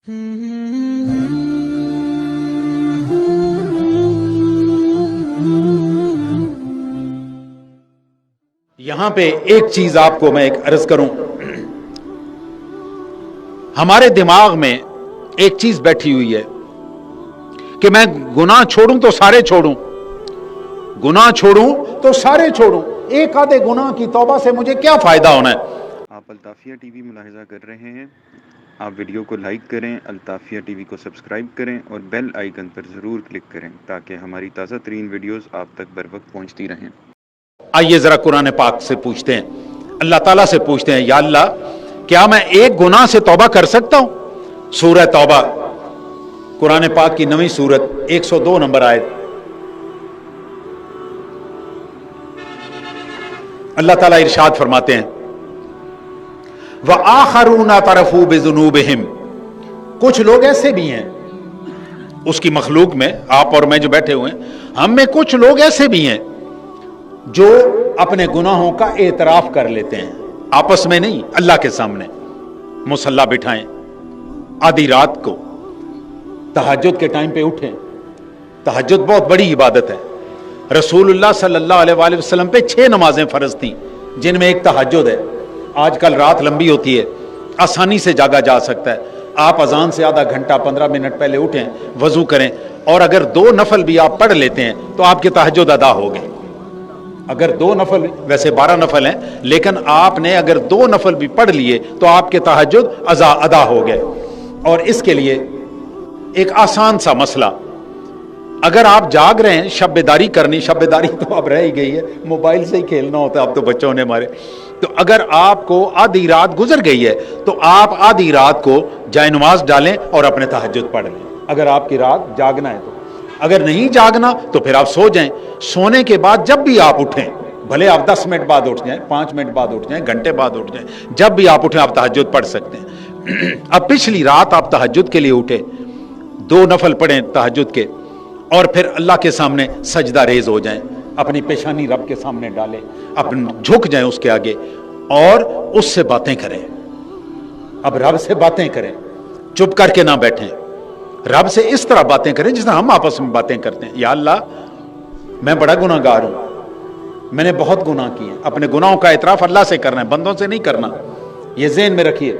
یہاں پہ ایک چیز آپ کو میں ایک عرض کروں، ہمارے دماغ میں ایک چیز بیٹھی ہوئی ہے کہ میں گناہ چھوڑوں تو سارے چھوڑوں، گناہ چھوڑوں تو سارے چھوڑوں، ایک آدھے گناہ کی توبہ سے مجھے کیا فائدہ ہونا ہے۔ آپ الطافیہ ٹی وی ملاحظہ کر رہے ہیں، آپ ویڈیو کو لائک کریں، الطافیہ ٹی وی کو سبسکرائب کریں اور بیل آئیکن پر ضرور کلک کریں تاکہ ہماری تازہ ترین ویڈیوز آپ تک بر وقت پہنچتی رہیں۔ آئیے ذرا قرآن پاک سے پوچھتے ہیں، اللہ تعالیٰ سے پوچھتے ہیں، یا اللہ کیا میں ایک گناہ سے توبہ کر سکتا ہوں؟ سورہ توبہ قرآن پاک کی 9ویں سورت 102 نمبر آیت۔ اللہ تعالیٰ ارشاد فرماتے ہیں وَآخَرُونَ اعْتَرَفُوا بِذُنُوبِهِمْ، کچھ لوگ ایسے بھی ہیں اس کی مخلوق میں، آپ اور میں جو بیٹھے ہوئے ہیں، ہم میں کچھ لوگ ایسے بھی ہیں جو اپنے گناہوں کا اعتراف کر لیتے ہیں، آپس میں نہیں، اللہ کے سامنے مصلی بٹھائیں، آدھی رات کو تہجد کے ٹائم پہ اٹھیں۔ تہجد بہت بڑی عبادت ہے، رسول اللہ صلی اللہ علیہ وآلہ وسلم پہ 6 نمازیں فرض تھیں جن میں ایک تہجد ہے۔ آج کل رات لمبی ہوتی ہے، آسانی سے جاگا جا سکتا ہے، آپ اذان سے آدھا گھنٹہ 15 منٹ پہلے اٹھیں، وضو کریں، اور اگر 2 نفل بھی آپ پڑھ لیتے ہیں تو آپ کے تہجد ادا ہو گئے۔ اگر 2 نفل، ویسے 12 نفل ہیں، لیکن آپ نے اگر 2 نفل بھی پڑھ لیے تو آپ کے تہجد ادا ہو گئے۔ اور اس کے لیے ایک آسان سا مسئلہ، اگر آپ جاگ رہے ہیں، شب بیداری کرنی، شب بیداری تو اب رہ ہی گئی ہے، موبائل سے ہی کھیلنا ہوتا ہے اب تو بچوں نے ہمارے، تو اگر آپ کو آدھی رات گزر گئی ہے تو آپ آدھی رات کو جائے نماز ڈالیں اور اپنے تہجد پڑھ لیں، اگر آپ کی رات جاگنا ہے تو۔ اگر نہیں جاگنا تو پھر آپ سو جائیں، سونے کے بعد جب بھی آپ اٹھیں، بھلے آپ 10 منٹ بعد اٹھ جائیں، 5 منٹ بعد اٹھ جائیں، گھنٹے بعد اٹھ جائیں، جب بھی آپ اٹھیں آپ تہجد پڑھ سکتے ہیں۔ اب پچھلی رات آپ تہجد کے لیے اٹھے، 2 نفل پڑھیں تہجد کے، اور پھر اللہ کے سامنے سجدہ ریز ہو جائیں، اپنی پیشانی رب کے سامنے ڈالیں، جھک جائیں اس کے آگے اور اس سے باتیں کریں۔ اب رب سے باتیں کریں، چپ کر کے نہ بیٹھیں، رب سے اس طرح باتیں کریں جس طرح ہم آپس میں باتیں کرتے ہیں۔ یا اللہ میں بڑا گناہ گار ہوں، میں نے بہت گناہ کیے ہیں، اپنے گناہوں کا اعتراف اللہ سے کرنا ہے، بندوں سے نہیں کرنا، یہ ذہن میں رکھیے۔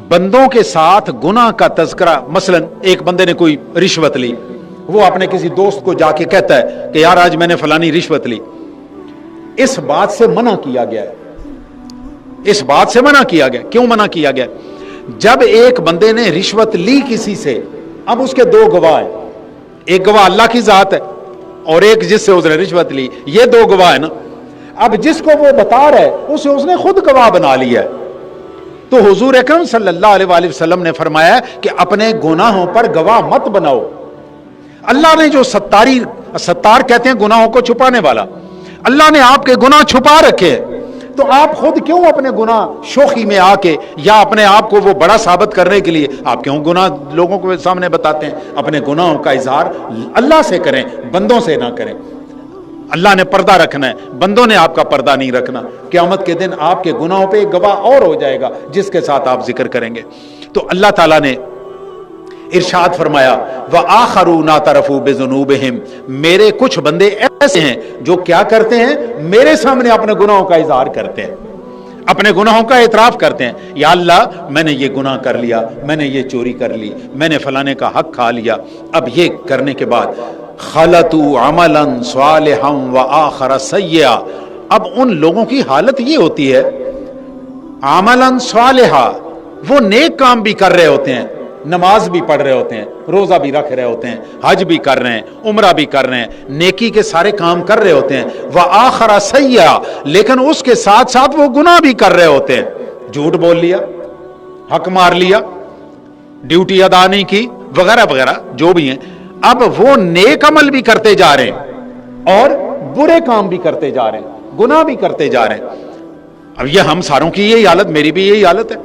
بندوں کے ساتھ گناہ کا تذکرہ، مثلا ایک بندے نے کوئی رشوت لی، وہ اپنے کسی دوست کو جا کے کہتا ہے کہ یار آج میں نے فلانی رشوت لی، اس بات سے منع کیا گیا ہے، اس بات سے منع کیا گیا۔ کیوں منع کیا گیا؟ جب ایک بندے نے رشوت لی کسی سے، اب اس کے 2 گواہ ہیں، ایک گواہ اللہ کی ذات ہے اور ایک جس سے اس نے رشوت لی، یہ 2 گواہ ہے نا۔ اب جس کو وہ بتا رہا ہے اسے اس نے خود گواہ بنا لیا ہے، تو حضور اکرم صلی اللہ علیہ وآلہ وسلم نے فرمایا کہ اپنے گناہوں پر گواہ مت بناؤ۔ اللہ نے جو ستار کہتے ہیں گناہوں کو چھپانے والا، اللہ نے آپ کے گناہ چھپا رکھے، تو آپ خود کیوں اپنے گناہ شوخی میں آ کے یا اپنے آپ کو وہ بڑا ثابت کرنے کے لیے آپ کیوں گناہ لوگوں کے سامنے بتاتے ہیں؟ اپنے گناہوں کا اظہار اللہ سے کریں، بندوں سے نہ کریں۔ اللہ نے پردہ رکھنا ہے، بندوں نے آپ کا پردہ نہیں رکھنا۔ قیامت کے دن آپ کے گناہوں پہ ایک گواہ اور ہو جائے گا جس کے ساتھ آپ ذکر کریں گے۔ تو اللہ تعالیٰ نے ارشاد فرمایا وَآخَرُونَ اعْتَرَفُوا بِذُنُوبِهِمْ، میرے کچھ بندے ایسے ہیں جو کیا کرتے ہیں؟ میرے سامنے اپنے گناہوں کا اظہار کرتے ہیں، اپنے گناہوں کا اعتراف کرتے ہیں۔ یا اللہ میں نے یہ گناہ کر لیا، میں نے یہ چوری کر لی، میں نے فلانے کا حق کھا لیا۔ اب یہ کرنے کے بعد خَلَطُوا عَمَلًا صَالِحًا وَآخَرَ سَيِّئًا، اب ان لوگوں کی حالت یہ ہوتی ہے، عملاً صالحا، وہ نیک کام بھی کر رہے ہوتے ہیں، نماز بھی پڑھ رہے ہوتے ہیں، روزہ بھی رکھ رہے ہوتے ہیں، حج بھی کر رہے ہیں، عمرہ بھی کر رہے ہیں، نیکی کے سارے کام کر رہے ہوتے ہیں، وآخر سیئا، لیکن اس کے ساتھ ساتھ وہ گناہ بھی کر رہے ہوتے ہیں، جھوٹ بول لیا، حق مار لیا، ڈیوٹی ادا نہیں کی، وغیرہ وغیرہ جو بھی ہیں۔ اب وہ نیک عمل بھی کرتے جا رہے ہیں اور برے کام بھی کرتے جا رہے ہیں، گناہ بھی کرتے جا رہے ہیں۔ اب یہ ہم ساروں کی یہی حالت، میری بھی یہی حالت ہے،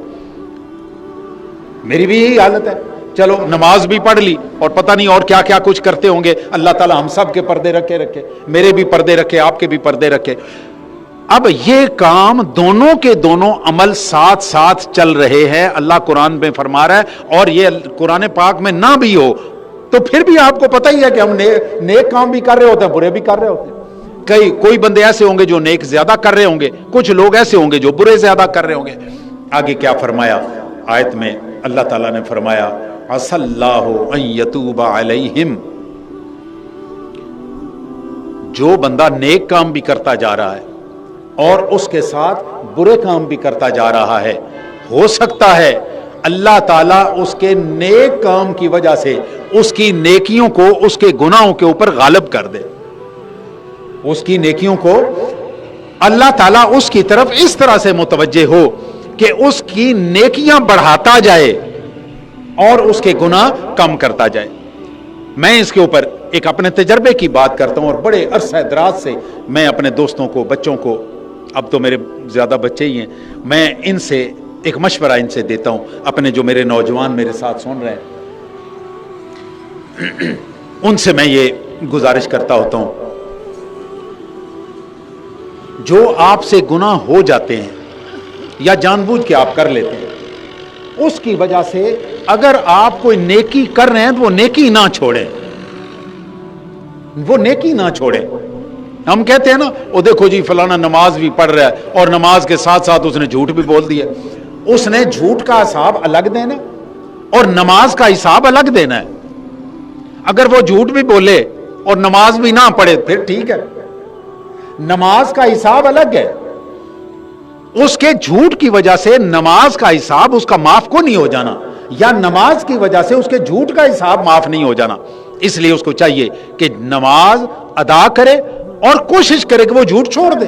میری بھی یہی حالت ہے۔ چلو نماز بھی پڑھ لی اور پتہ نہیں اور کیا کیا کچھ کرتے ہوں گے، اللہ تعالیٰ ہم سب کے پردے رکھے، میرے بھی پردے رکھے، آپ کے بھی پردے رکھے۔ اب یہ کام دونوں کے دونوں عمل ساتھ ساتھ چل رہے ہیں، اللہ قرآن میں فرما رہا ہے، اور یہ قرآن پاک میں نہ بھی ہو تو پھر بھی آپ کو پتہ ہی ہے کہ ہم نیک کام بھی کر رہے ہوتے ہیں، برے بھی کر رہے ہوتے ہیں۔ کوئی بندے ایسے ہوں گے جو نیک زیادہ کر رہے ہوں گے، کچھ لوگ ایسے ہوں گے جو برے زیادہ کر رہے ہوں گے۔ آگے کیا فرمایا آیت میں؟ اللہ تعالیٰ نے فرمایا عسى اللَّهُ أَن يَتُوبَ عَلَيْهِمْ، جو بندہ نیک کام بھی کرتا جا رہا ہے اور اس کے ساتھ برے کام بھی کرتا جا رہا ہے، ہو سکتا ہے اللہ تعالیٰ اس کے نیک کام کی وجہ سے اس کی نیکیوں کو اس کے گناہوں کے اوپر غالب کر دے۔ اس کی نیکیوں کو اللہ تعالیٰ اس کی طرف اس طرح سے متوجہ ہو کہ اس کی نیکیاں بڑھاتا جائے اور اس کے گناہ کم کرتا جائے۔ میں اس کے اوپر ایک اپنے تجربے کی بات کرتا ہوں، اور بڑے عرصہ دراز سے میں اپنے دوستوں کو، بچوں کو، اب تو میرے زیادہ بچے ہی ہیں، میں ان سے ایک مشورہ ان سے دیتا ہوں، اپنے جو میرے نوجوان میرے ساتھ سن رہے ہیں ان سے میں یہ گزارش کرتا ہوتا ہوں، جو آپ سے گناہ ہو جاتے ہیں یا جان بوجھ کے آپ کر لیتے ہیں، اس کی وجہ سے اگر آپ کوئی نیکی کر رہے ہیں تو وہ نیکی نہ چھوڑیں، وہ نیکی نہ چھوڑیں۔ ہم کہتے ہیں نا، وہ دیکھو جی فلانا نماز بھی پڑھ رہا ہے اور نماز کے ساتھ ساتھ اس نے جھوٹ بھی بول دیا۔ اس نے جھوٹ کا حساب الگ دینا اور نماز کا حساب الگ دینا ہے۔ اگر وہ جھوٹ بھی بولے اور نماز بھی نہ پڑھے پھر ٹھیک ہے، نماز کا حساب الگ ہے۔ اس کے جھوٹ کی وجہ سے نماز کا حساب اس کا معاف کو نہیں ہو جانا، یا نماز کی وجہ سے اس کے جھوٹ کا حساب معاف نہیں ہو جانا۔ اس لیے اس کو چاہیے کہ نماز ادا کرے اور کوشش کرے کہ وہ جھوٹ چھوڑ دے۔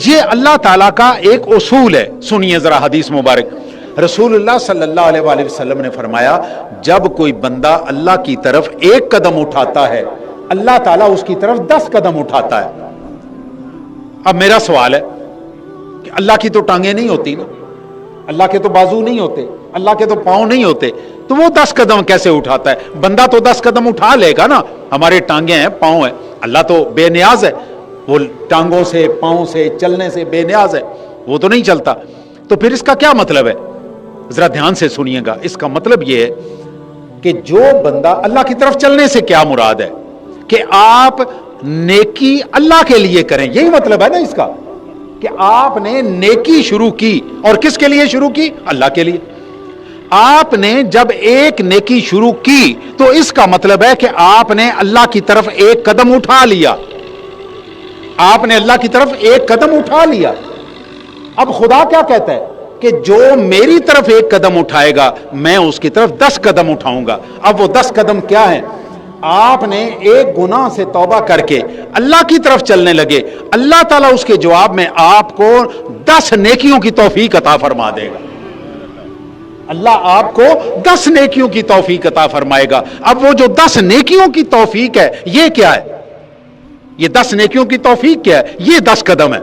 یہ اللہ تعالیٰ کا ایک اصول ہے۔ سنیے ذرا حدیث مبارک، رسول اللہ صلی اللہ علیہ وآلہ وسلم نے فرمایا، جب کوئی بندہ اللہ کی طرف ایک قدم اٹھاتا ہے، اللہ تعالیٰ اس کی طرف 10 قدم اٹھاتا ہے۔ اب میرا سوال ہے کہ اللہ کی تو ٹانگیں نہیں ہوتی نا، اللہ کے تو بازو نہیں ہوتے، اللہ کے تو پاؤں نہیں ہوتے، تو وہ 10 قدم کیسے اٹھاتا ہے؟ بندہ تو 10 قدم اٹھا لے گا نا، ہمارے ٹانگیں ہیں، پاؤں ہیں، اللہ تو بے نیاز ہے، وہ ٹانگوں سے پاؤں سے چلنے سے بے نیاز ہے، وہ تو نہیں چلتا۔ تو پھر اس کا کیا مطلب ہے؟ ذرا دھیان سے سنیے گا۔ اس کا مطلب یہ ہے کہ جو بندہ اللہ کی طرف چلنے سے کیا مراد ہے کہ آپ نیکی اللہ کے لیے کریں، یہی مطلب ہے نا اس کا، کہ آپ نے نیکی شروع کی، اور کس کے لیے شروع کی؟ اللہ کے لیے۔ آپ نے جب ایک نیکی شروع کی تو اس کا مطلب ہے کہ آپ نے اللہ کی طرف ایک قدم اٹھا لیا، آپ نے اللہ کی طرف ایک قدم اٹھا لیا۔ اب خدا کیا کہتا ہے کہ جو میری طرف ایک قدم اٹھائے گا میں اس کی طرف 10 قدم اٹھاؤں گا۔ اب وہ 10 قدم کیا ہیں؟ آپ نے ایک گناہ سے توبہ کر کے اللہ کی طرف چلنے لگے، اللہ تعالیٰ اس کے جواب میں آپ کو 10 نیکیوں کی توفیق عطا فرما دے گا۔ اللہ آپ کو 10 نیکیوں کی توفیق عطا فرمائے گا۔ اب وہ جو 10 نیکیوں کی توفیق ہے یہ کیا ہے؟ یہ 10 نیکیوں کی توفیق کیا ہے؟ یہ 10 قدم ہے۔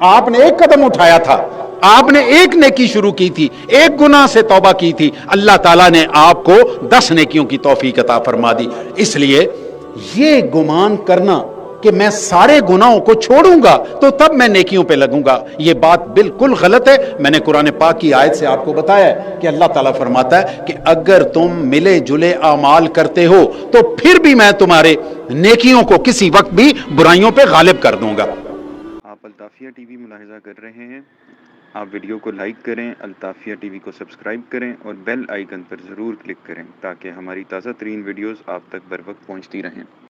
آپ نے ایک قدم اٹھایا تھا، آپ نے ایک نیکی شروع کی تھی، ایک گناہ سے توبہ کی تھی، اللہ تعالیٰ نے آپ کو 10 نیکیوں کی توفیق عطا فرما دی۔ اس لیے یہ گمان کرنا کہ میں سارے گناہوں کو چھوڑوں گا تو تب میں نیکیوں پہ لگوں گا، یہ بات بالکل غلط ہے۔ میں نے قرآن پاک کی آیت سے آپ کو بتایا ہے کہ اللہ تعالیٰ فرماتا ہے کہ اگر تم ملے جلے اعمال کرتے ہو تو پھر بھی میں تمہارے نیکیوں کو کسی وقت بھی برائیوں پہ غالب کر دوں گا۔ آپ الطافیہ ٹی وی ملاحظہ کر رہے ہیں، آپ ویڈیو کو لائک کریں، الطافیہ ٹی وی کو سبسکرائب کریں اور بیل آئیکن پر ضرور کلک کریں تاکہ ہماری تازہ ترین ویڈیوز آپ تک بر وقت پہنچتی رہیں۔